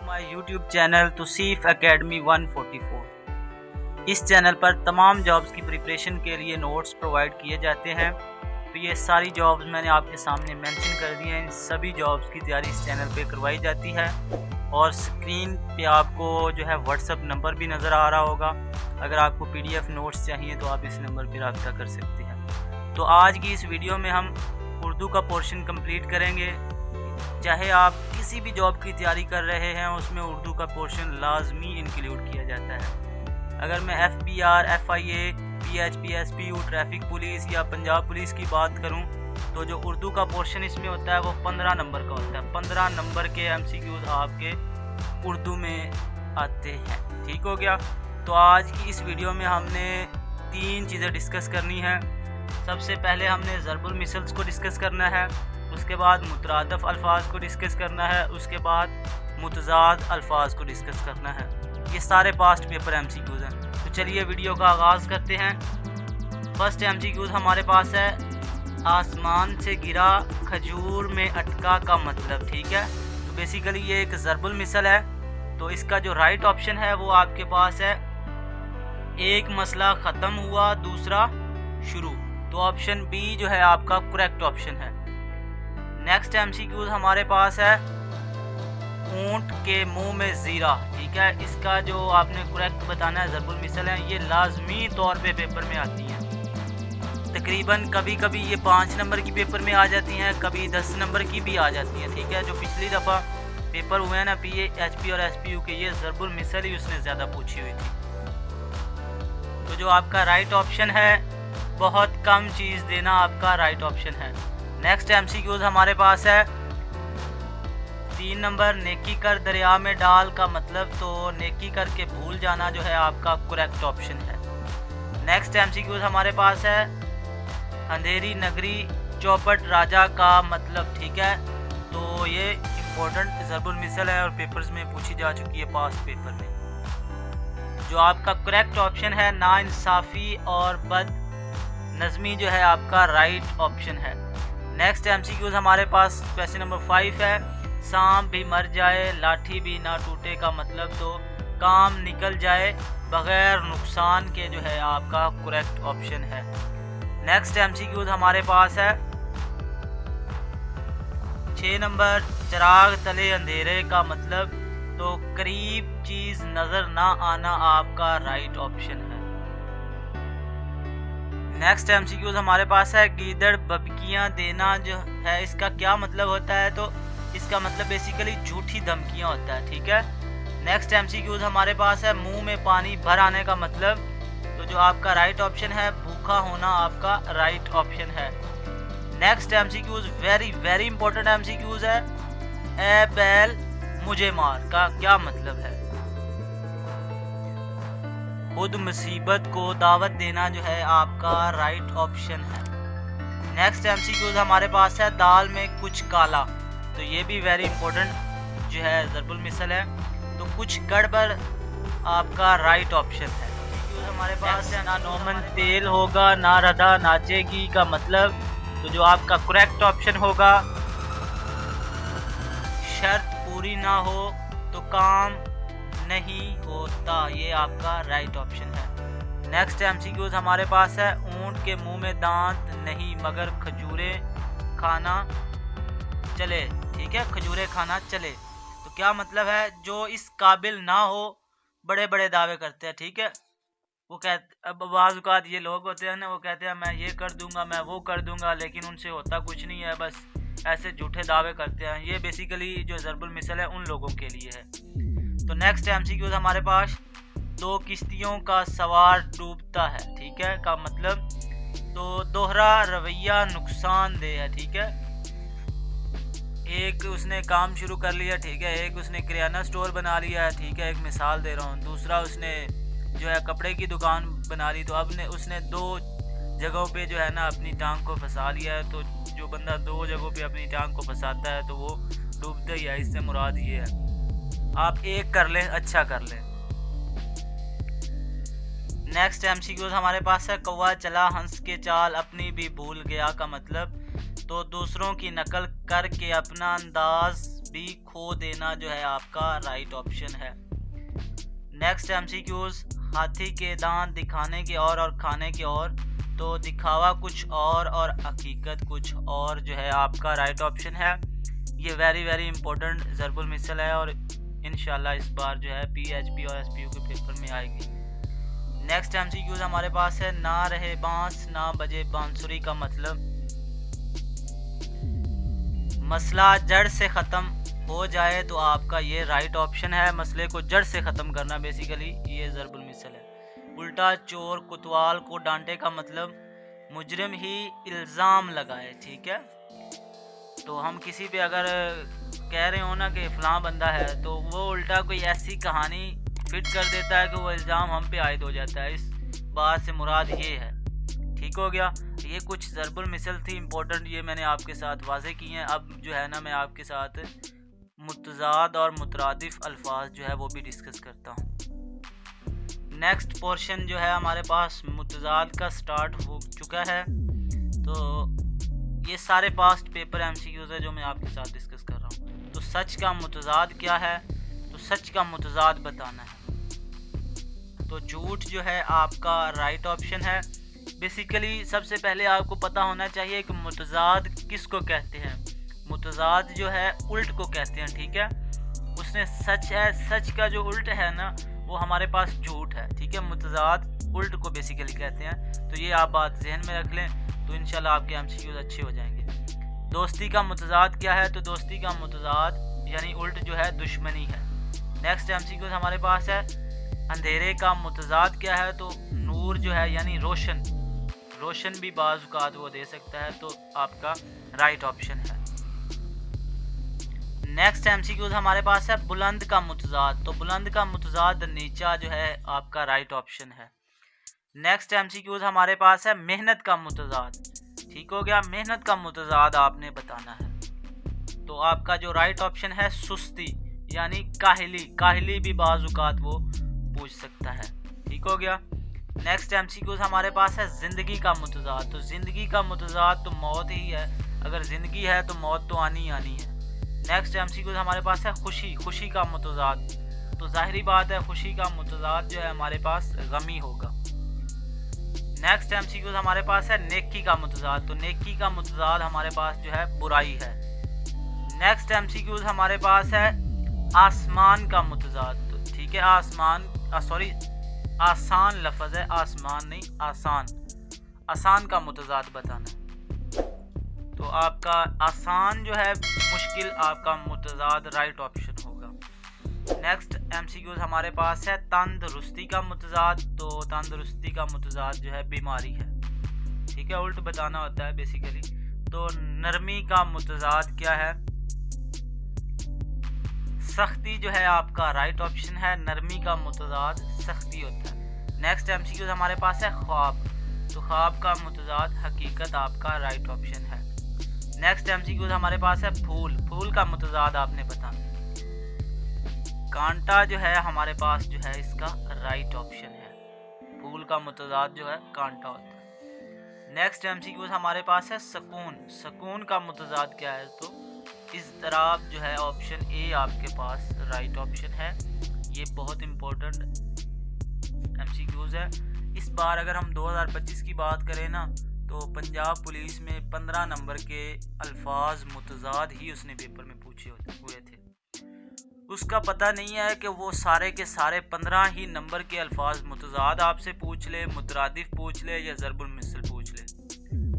My YouTube channel Tusif academy 144। इस channel पर तमाम जॉब्स की प्रिपरेशन के लिए नोट्स प्रोवाइड किए जाते हैं। तो ये सारी जॉब्स मैंने आपके सामने मेंशन कर दी हैं। इन सभी जॉब्स की तैयारी इस चैनल पे करवाई जाती है और स्क्रीन पे आपको जो है व्हाट्सअप नंबर भी नज़र आ रहा होगा। अगर आपको PDF नोट्स चाहिए तो आप इस नंबर पर रब्ता कर सकते हैं। तो आज की इस वीडियो में हम उर्दू का पोर्शन कंप्लीट करेंगे। चाहे आप किसी भी जॉब की तैयारी कर रहे हैं उसमें उर्दू का पोर्शन लाजमी इंक्लूड किया जाता है। अगर मैं FBR, FIA, PHP, SPU, traffic police या पंजाब पुलिस की बात करूं तो जो उर्दू का पोर्शन इसमें होता है वो 15 नंबर का होता है। 15 नंबर के MCQs आपके उर्दू में आते हैं। ठीक हो गया। तो आज की इस वीडियो में हमने 3 चीज़ें डिस्कस करनी है। सबसे पहले हमने ज़रबुल मिसल्स को डिस्कस करना है, उसके बाद मुतरादफ अल्फाज को डिस्कस करना है, उसके बाद मुतज़ाद अल्फाज को डिस्कस करना है। ये सारे पास्ट पेपर MCQs हैं। तो चलिए वीडियो का आगाज़ करते हैं। फर्स्ट MCQs हमारे पास है, आसमान से गिरा खजूर में अटका का मतलब। ठीक है, तो बेसिकली ये एक ज़रबुल मिसल है। तो इसका जो राइट ऑप्शन है वो आपके पास है, एक मसला ख़त्म हुआ दूसरा शुरू। तो ऑप्शन B जो है आपका करेक्ट ऑप्शन है। नेक्स्ट MCQs हमारे पास है, ऊंट के मुंह में ज़ीरा। ठीक है, इसका जो आपने करेक्ट बताना है ज़रबुल मिसल है। ये लाजमी तौर पे पेपर में आती हैं। तकरीबन कभी कभी ये 5 नंबर की पेपर में आ जाती हैं, कभी 10 नंबर की भी आ जाती हैं। ठीक है, जो पिछली दफ़ा पेपर हुए हैं ना PHP और SPU के, ये ज़रबुल मिसल ही उसने ज़्यादा पूछी हुई थी। तो जो आपका राइट ऑप्शन है, बहुत कम चीज़ देना आपका राइट ऑप्शन है। नेक्स्ट MCQs हमारे पास है, 3 नंबर, नेकी कर दरिया में डाल का मतलब। तो नेकी करके भूल जाना जो है आपका करेक्ट ऑप्शन है। नेक्स्ट MCQs हमारे पास है, अंधेरी नगरी चौपट राजा का मतलब। ठीक है, तो ये इम्पोर्टेंट ज़रबुल मिसल है और पेपर्स में पूछी जा चुकी है पास्ट पेपर में। जो आपका करेक्ट ऑप्शन है, नाइंसाफ़ी और बद नज़मी जो है आपका राइट ऑप्शन है। नेक्स्ट MCQs हमारे पास क्वेश्चन नंबर 5 है, सांप भी मर जाए लाठी भी ना टूटे का मतलब। तो काम निकल जाए बगैर नुकसान के जो है आपका करेक्ट ऑप्शन है। नेक्स्ट MCQs हमारे पास है, 6 नंबर, चिराग तले अंधेरे का मतलब। तो करीब चीज़ नज़र ना आना आपका राइट ऑप्शन है। नेक्स्ट MCQs हमारे पास है, गीदड़ बबकियाँ देना जो है इसका क्या मतलब होता है। तो इसका मतलब बेसिकली झूठी धमकियाँ होता है। ठीक है। नेक्स्ट MCQs हमारे पास है, मुंह में पानी भर आने का मतलब। तो जो आपका राइट ऑप्शन है, भूखा होना आपका राइट ऑप्शन है। Next MCQs very very important MCQs है, ए बैल मुझे मार का क्या मतलब है। खुद मुसीबत को दावत देना जो है आपका राइट ऑप्शन है। नेक्स्ट MCQs हमारे पास है, दाल में कुछ काला। तो ये भी वेरी इंपॉर्टेंट जो है ज़रबुल मिसल है। तो कुछ गड़बड़ आपका राइट ऑप्शन है। हमारे पास है, ना नौमन तेल होगा ना रदा नाचेगी का मतलब। तो जो आपका करेक्ट ऑप्शन होगा, शर्त पूरी ना हो तो काम नहीं होता। ये आपका राइट ऑप्शन है। नेक्स्ट MCQs हमारे पास है, ऊंट के मुंह में दांत नहीं मगर खजूरें खाना चले। ठीक है, खजूरें खाना चले। तो क्या मतलब है, जो इस काबिल ना हो बड़े बड़े दावे करते हैं। ठीक है, वो कहते, अब बाज़ ये लोग होते हैं ना, वो कहते हैं मैं ये कर दूंगा मैं वो कर दूंगा, लेकिन उनसे होता कुछ नहीं है, बस ऐसे झूठे दावे करते हैं। ये बेसिकली जो ज़रबुल मिसल है उन लोगों के लिए है। तो नेक्स्ट MCQs हमारे पास, 2 किश्तियों का सवार डूबता है। ठीक है, का मतलब। तो दोहरा रवैया नुकसानदेह है। ठीक है, एक उसने काम शुरू कर लिया। ठीक है, एक उसने किराना स्टोर बना लिया है। ठीक है, एक मिसाल दे रहा हूँ। दूसरा उसने जो है कपड़े की दुकान बना ली। तो अब उसने 2 जगहों पे जो है ना अपनी टांग को फंसा लिया है। तो जो बंदा 2 जगहों पे अपनी टांग को फंसाता है तो वो डूबता ही है। इससे मुराद ये है, आप एक कर लें अच्छा कर लें। नेक्स्ट MCQs हमारे पास है, कौवा चला हंस के चाल अपनी भी भूल गया का मतलब। तो दूसरों की नकल करके अपना अंदाज भी खो देना जो है आपका राइट ऑप्शन है। नेक्स्ट एमसीक्यूज, हाथी के दांत दिखाने के और खाने के और, तो दिखावा कुछ और हकीकत कुछ और जो है आपका राइट ऑप्शन है। ये वेरी इंपॉर्टेंट ज़रबुल मिसल है और इंशाल्लाह इस बार जो है पीएचपी और एसपीयू के पेपर में आएगी। नेक्स्ट एमसीक्यूज हमारे पास है, ना रहे बांस ना बजे बांसुरी का मतलब, मसला जड़ से ख़त्म हो जाए तो आपका ये राइट ऑप्शन है। मसले को जड़ से ख़त्म करना बेसिकली ये ज़रबुल मिसल है। उल्टा चोर कोतवाल को डांटे का मतलब, मुजरिम ही इल्ज़ाम लगाए। ठीक है, तो हम किसी पे अगर कह रहे हो ना कि फ़लाँ बंदा है, तो वो उल्टा कोई ऐसी कहानी फिट कर देता है कि वो इल्ज़ाम हम पे आयद हो जाता है। इस बात से मुराद ये है। ठीक हो गया, ये कुछ ज़रबुल मिसल थी इम्पोर्टेंट, ये मैंने आपके साथ वाज़े की हैं। अब जो है ना मैं आपके साथ मुतज़ाद और मुतरादिफ अल्फाज जो है वो भी डिस्कस करता हूँ। नेक्स्ट पोर्शन जो है हमारे पास मुतज़ाद का स्टार्ट हो चुका है। तो ये सारे पास्ट पेपर एमसीक्यूज़ है जो मैं आपके साथ डिस्कस कर रहा हूँ। तो सच का मुतज़ाद क्या है, तो सच का मुतज़ाद बताना है। तो झूठ जो है आपका राइट ऑप्शन है। बेसिकली सबसे पहले आपको पता होना चाहिए कि मुतज़ाद किसको कहते हैं। मुतज़ाद जो है उल्ट को कहते हैं। ठीक है, उसने सच है, सच का जो उल्ट है ना वो हमारे पास झूठ है। ठीक है, मुतज़ाद उल्ट को बेसिकली कहते हैं। तो ये आप बात जहन में रख लें, तो इंशाल्लाह आपके एमसीक्यूज़ अच्छे हो जाएंगे। दोस्ती का मुतज़ाद क्या है, तो दोस्ती का मुतज़ाद यानी उल्ट जो है दुश्मनी है। नेक्स्ट एमसीक्यूज़ हमारे पास है, अंधेरे का मुतज़ाद क्या है, तो नूर जो है यानी रोशन, रोशन भी बाज़ औक़ात वो दे सकता है, तो आपका राइट ऑप्शन है। नेक्स्ट एमसीक्यूज़ हमारे पास है, बुलंद का मुतज़ाद, तो बुलंद का मुतज़ाद नीचा जो है आपका राइट ऑप्शन है। नेक्स्ट एमसीक्यूज़ हमारे पास है, मेहनत का मुतज़ाद। ठीक हो गया, मेहनत का मुतज़ाद आपने बताना है। तो आपका जो राइट ऑप्शन है सुस्ती यानी काहिली, काहिली भी बाज़ औक़ात वो पूछ सकता है। ठीक हो गया। नेक्स्ट एमसीक्यूज़ हमारे पास है, ज़िंदगी का मुतज़ाद, तो ज़िंदगी का मुतज़ाद तो मौत ही है। अगर ज़िंदगी है तो मौत तो आनी ही आनी है। नेक्स्ट एमसीक्यूज़ हमारे पास है, खुशी, खुशी का मुतज़ाद, तो ज़ाहिरी बात है खुशी का मुतज़ाद जो है हमारे पास गमी होगा। नेक्स्ट एमसीक्यूज़ हमारे पास है, नेकी का मुतज़ाद, तो नेकी का मुतज़ाद हमारे पास जो है बुराई है। नेक्स्ट एमसीक्यूज़ हमारे पास है, आसमान का मुतज़ाद, तो ठीक है आसमान आसान लफ्ज़ है, आसमान नहीं आसान, आसान का मुतज़ाद बताना है। तो आपका आसान जो है मुश्किल, आपका मुतज़ाद राइट ऑप्शन होगा। नेक्स्ट एमसीक्यूज़ हमारे पास है, तंदुरुस्ती का मुतज़ाद, तो तंदुरुस्ती का मुतज़ाद जो है बीमारी है। ठीक है, उल्ट बताना होता है बेसिकली। तो नरमी का मुतज़ाद क्या है, सख्ती जो है आपका राइट ऑप्शन है। नरमी का मुतज़ाद सख्ती होता है। नेक्स्ट एमसीक्यूज़ हमारे पास है, ख्वाब, तो ख्वाब का मुतज़ाद हकीकत आपका राइट ऑप्शन है। नेक्स्ट एमसीक्यूज़ हमारे पास है, फूल, फूल का मुतज़ाद आपने बताना। कांटा जो है हमारे पास जो है इसका राइट ऑप्शन है। फूल का मुतज़ाद जो है कांटा होता है। नेक्स्ट एमसीक्यूज़ हमारे पास है, सुकून, सुकून का मुतज़ाद क्या है, तो इस तरह जो है ऑप्शन ए आपके पास राइट ऑप्शन है। ये बहुत इम्पोर्टेंट एमसीक्यूज़ है। इस बार अगर हम 2025 की बात करें ना, तो पंजाब पुलिस में 15 नंबर के अल्फाज मुतज़ाद ही उसने पेपर में पूछे हुए थे। उसका पता नहीं है कि वो सारे के सारे 15 ही नंबर के अल्फाज मुतज़ाद आपसे पूछ ले, मुतरादिफ पूछ ले या ज़रबुल मिसल पूछ ले,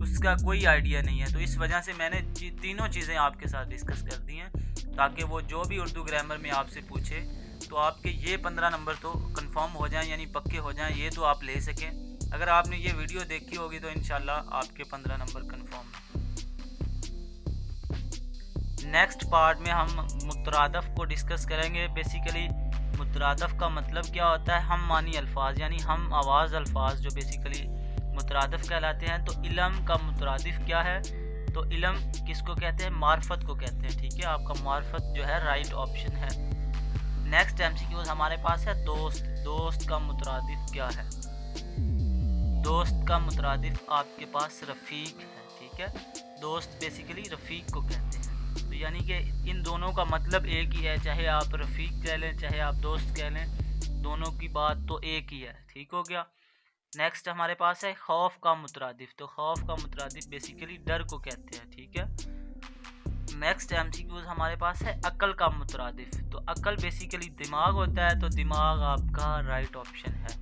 उसका कोई आइडिया नहीं है। तो इस वजह से मैंने तीनों चीज़ें आपके साथ डिस्कस कर दी हैं, ताकि वो जो भी उर्दू ग्रामर में आपसे पूछे तो आपके ये 15 नंबर तो कंफर्म हो जाएं, यानी पक्के हो जाएं, ये तो आप ले सकें। अगर आपने ये वीडियो देखी होगी तो इंशाल्लाह आपके 15 नंबर कंफर्म हैं। नेक्स्ट पार्ट में हम मुतरादफ को डिस्कस करेंगे। बेसिकली मुतरादफ का मतलब क्या होता है, हम मानी अल्फाज यानी हम आवाज़ अल्फाज जो बेसिकली मुतरादफ कहलाते हैं। तो इल्म का मुतरादिफ क्या है, तो इल्म किसको कहते हैं, मार्फत को कहते हैं। ठीक है, आपका मार्फत जो है राइट ऑप्शन है। नेक्स्ट एमसीक्यूज़ हमारे पास है, दोस्त, दोस्त का मुतरादिफ क्या है, दोस्त का मुतरादिफ आपके पास रफ़ीक है। ठीक है, दोस्त बेसिकली रफ़ीक को कहते हैं। तो यानी कि इन दोनों का मतलब एक ही है, चाहे आप रफ़ीक कह लें चाहे आप दोस्त कह लें, दोनों की बात तो एक ही है। ठीक हो गया। नेक्स्ट हमारे पास है खौफ का मुतरादिफ। तो खौफ का मुतरादिफ बेसिकली डर को कहते हैं। ठीक है। नेक्स्ट एमसीक्यूज हमारे पास है अक्ल का मुतरादिफ। तो अक्ल बेसिकली दिमाग होता है, तो दिमाग आपका राइट ऑप्शन है।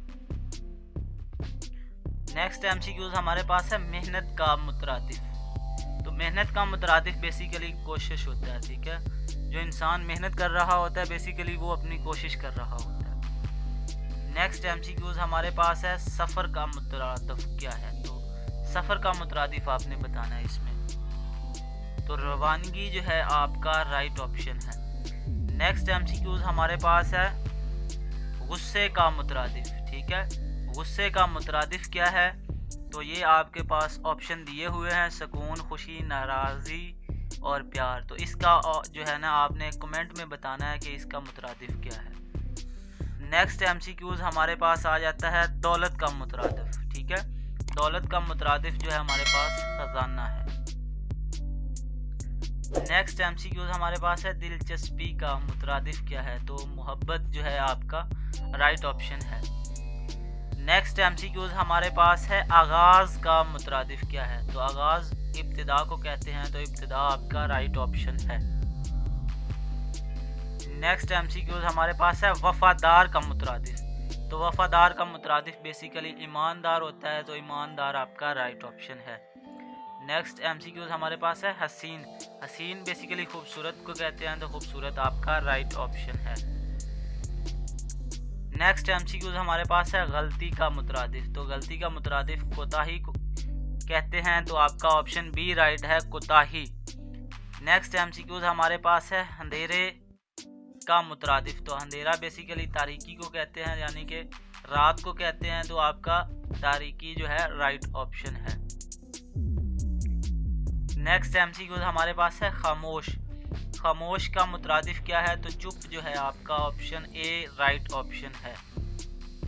नेक्स्ट एमसीक्यूज हमारे पास है मेहनत का मुतरादिफ। तो मेहनत का मुतरादिफ बेसिकली कोशिश होता है। ठीक है। जो इंसान मेहनत कर रहा होता है बेसिकली वो अपनी कोशिश कर रहा होता है। नेक्स्ट एमसीक्यूज हमारे पास है सफ़र का मुतरादिफ क्या है। तो सफ़र का मुतरादिफ आपने बताना है इसमें। तो रवानगी जो है आपका राइट ऑप्शन है। नेक्स्ट एमसीक्यूज हमारे पास है गुस्से का मुतरादिफ। ठीक है। गुस्से का मुतरादिफ क्या है, तो ये आपके पास ऑप्शन दिए हुए हैं, सुकून, खुशी, नाराज़ी और प्यार। तो इसका जो है ना आपने कमेंट में बताना है कि इसका मुतरादिफ क्या है। नेक्स्ट एमसीक्यूज हमारे पास आ जाता है दौलत का मुतरादिफ। ठीक है। दौलत का मुतरादिफ जो है हमारे पास खजाना है। नेक्स्ट एमसीक्यूज हमारे पास है दिलचस्पी का मुतरादिफ क्या है। तो मोहब्बत जो है आपका राइट ऑप्शन है। नेक्स्ट एमसीक्यूज हमारे पास है आगाज़ का मुतरादिफ क्या है। तो आगाज़ इब्तिदा को कहते हैं, तो इब्तिदा आपका राइट ऑप्शन है। नेक्स्ट एमसीक्यूज हमारे पास है वफादार का मुतरादिफ। तो वफादार का मुतरादिफ बेसिकली ईमानदार होता है, तो ईमानदार आपका राइट ऑप्शन है। नेक्स्ट एमसीक्यूज हमारे पास है हसीन। हसीन बेसिकली खूबसूरत को कहते हैं, तो खूबसूरत आपका राइट ऑप्शन है। नेक्स्ट एमसीक्यूज हमारे पास है गलती का मुतरादिफ। तो गलती का मुतरादिफ कोताही को कहते हैं, तो आपका ऑप्शन बी राइट है, कोताही। नेक्स्ट एमसीक्यूज हमारे पास है अंधेरे का मुतरादिफ। तो अंधेरा बेसिकली तारीकी को कहते हैं, यानी कि रात को कहते हैं, तो आपका तारीकी जो है राइट ऑप्शन है। नेक्स्ट एमसीक्यूज हमारे पास है खामोश। खामोश का मुतरादिफ क्या है, तो चुप जो है आपका ऑप्शन ए राइट ऑप्शन है।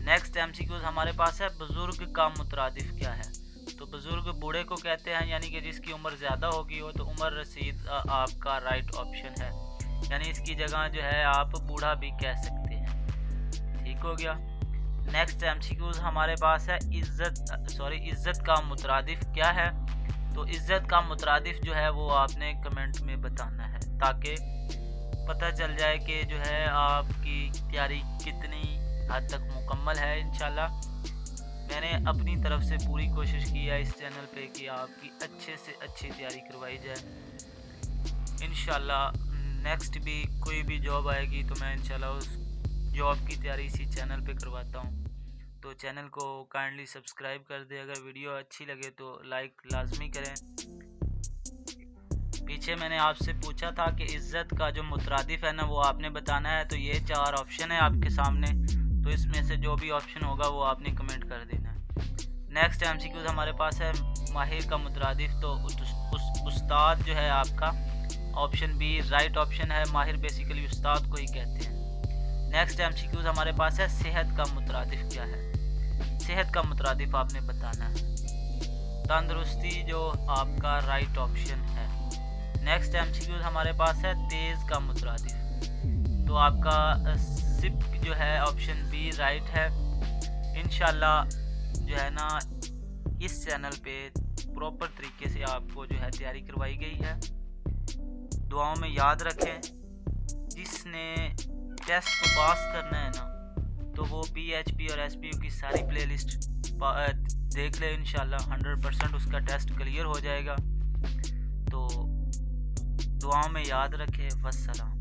नेक्स्ट एमसीक्यूज हमारे पास है बुजुर्ग का मुतरादिफ क्या है। तो बुजुर्ग बूढ़े को कहते हैं, यानी कि जिसकी उम्र ज़्यादा होगी हो, तो उमर रसीद आपका राइट ऑप्शन है, यानी इसकी जगह जो है आप बूढ़ा भी कह सकते हैं। ठीक हो गया। नेक्स्ट एमसीक्यूज हमारे पास है इज्जत का मुतरादिफ क्या है। तो इज्जत का मुतरादिफ जो है वो आपने कमेंट में बताना है, ताकि पता चल जाए कि जो है आपकी तैयारी कितनी हद तक मुकम्मल है। इंशाल्लाह मैंने अपनी तरफ से पूरी कोशिश की है इस चैनल पे कि आपकी अच्छे से अच्छी तैयारी करवाई जाए। इंशाल्लाह नेक्स्ट भी कोई भी जॉब आएगी तो मैं इंशाल्लाह उस जॉब की तैयारी इसी चैनल पे करवाता हूँ। तो चैनल को काइंडली सब्सक्राइब कर दें। अगर वीडियो अच्छी लगे तो लाइक लाजमी करें। पीछे मैंने आपसे पूछा था कि इज़्ज़त का जो मुतरादिफ है ना वो आपने बताना है। तो ये 4 ऑप्शन है आपके सामने, तो इसमें से जो भी ऑप्शन होगा वो आपने कमेंट कर देना है। नेक्स्ट एमसीक्यूज हमारे पास है माहिर का मुतरादिफ। तो उस्ताद जो है आपका ऑप्शन बी राइट ऑप्शन है। माहिर बेसिकली उस्ताद को ही कहते हैं। नेक्स्ट एमसीक्यूज हमारे पास है सेहत का मुतरादिफ क्या है। सेहत का मुतरादिफ आपने बताना है। तंदुरुस्ती जो आपका राइट ऑप्शन है। नेक्स्ट एमसीक्यूज हमारे पास है तेज़ का मुतरादिफ। तो आपका सिप जो है ऑप्शन बी राइट है। इंशाल्लाह जो है ना इस चैनल पे प्रॉपर तरीके से आपको जो है तैयारी करवाई गई है। दुआओं में याद रखें, जिसने टेस्ट को पास करना है ना तो वो PHP और SPU की सारी प्लेलिस्ट देख ले। इंशाल्लाह 100% उसका टेस्ट क्लियर हो जाएगा। तो दुआओं में याद रखें। वस्सलाम।